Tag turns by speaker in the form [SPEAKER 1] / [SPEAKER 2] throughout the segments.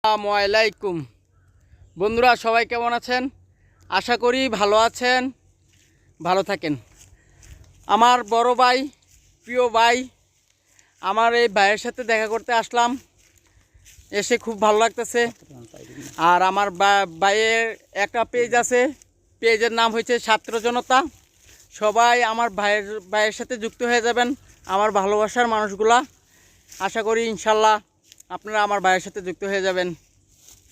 [SPEAKER 1] আসসালামু আলাইকুম বন্ধুরা, সবাই কেমন আছেন? আশা করি ভালো আছেন, ভালো থাকেন। আমার বড় ভাই, প্রিয় ভাই, আমার এই ভাইয়ের সাথে দেখা করতে আসলাম। এসে খুব ভালো লাগতেছে। আর আমার ভাইয়ের একটা পেজ আছে, পেজের নাম হয়েছে ছাত্র জনতা। সবাই আমার ভাইয়ের সাথে যুক্ত হয়ে যাবেন, আমার ভালোবাসার মানুষগুলা। আশা করি ইনশাল্লাহ আপনারা আমার ভাইয়ের সাথে যুক্ত হয়ে যাবেন।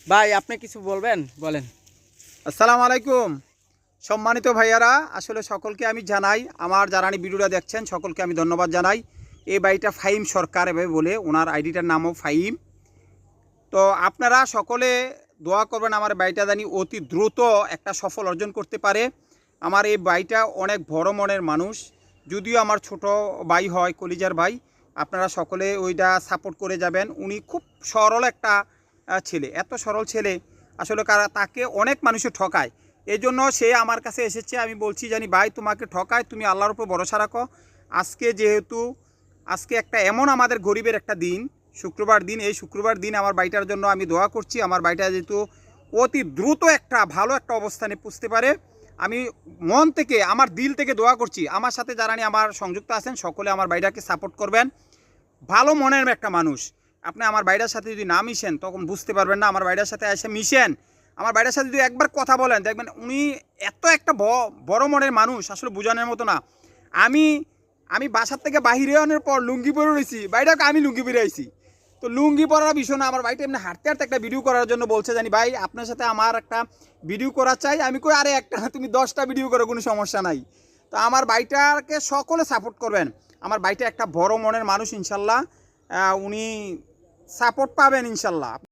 [SPEAKER 1] ভাই, আপনি কিছু বলবেন? বলেন।
[SPEAKER 2] আসসালামু আলাইকুম সম্মানিত ভাইয়ারা, আসলে সকলকে আমি জানাই, আমার যারা ভিডিওটা দেখছেন সকলকে আমি ধন্যবাদ জানাই। এই ভাইটা ফাহিম সরকার এভাবে বলে, ওনার আইডিটার নামও ফাহিম। তো আপনারা সকলে দোয়া করবেন আমার ভাইটা জানি অতি দ্রুত একটা সফল অর্জন করতে পারে। আমার এই ভাইটা অনেক বড় মনের মানুষ, যদিও আমার ছোট ভাই হয়, কলিজার ভাই। আপনারা সকলে ওইটা সাপোর্ট করে যাবেন। উনি খুব সরল একটা ছেলে, এত সরল ছেলে আসলে তাকে অনেক মানুষে ঠকায়। এই জন্য সে আমার কাছে এসেছে। আমি বলছি জানি ভাই, তোমাকে ঠকায়, তুমি আল্লাহর উপর ভরসা রাখো। আজকে একটা এমন আমাদের গরিবের একটা দিন, শুক্রবার দিন। এই শুক্রবার দিন আমার ভাইটার জন্য আমি দোয়া করছি। আমার ভাইটা যেহেতু অতি দ্রুত একটা ভালো একটা অবস্থানে পুষতে পারে, আমি মন থেকে, আমার দিল থেকে দোয়া করছি। আমার সাথে যারা আমার সংযুক্ত আছেন সকলে আমার ভাইটাকে সাপোর্ট করবেন। ভালো মনের একটা মানুষ। আপনি আমার ভাইটার সাথে যদি না মিশেন তখন বুঝতে পারবেন না। আমার ভাইটার সাথে এসে মিশেন, আমার ভাইটার সাথে যদি একবার কথা বলেন, দেখবেন উনি এত একটা বড় মনের মানুষ, আসলে বোঝানোর মতো না। আমি বাসার থেকে বাহিরে আনার পর লুঙ্গি পরে রয়েছি, ভাইটাকে আমি লুঙ্গি পরে আইছি। তো লুঙ্গি পরার বিষয় না, আমার ভাইটা এমনি হাঁটতে হাঁটতে একটা ভিডিও করার জন্য বলছে জানি ভাই আপনার সাথে আমার একটা ভিডিও করা চাই। আমি কই আরে একটা না, তুমি 10টা ভিডিও করো, কোনো সমস্যা নাই। তো আমার ভাইটাকে সকলে সাপোর্ট করবেন। আমার ভাইটা একটা বড় মনের মানুষ, ইনশাল্লাহ উনি সাপোর্ট পাবেন ইনশাল্লাহ।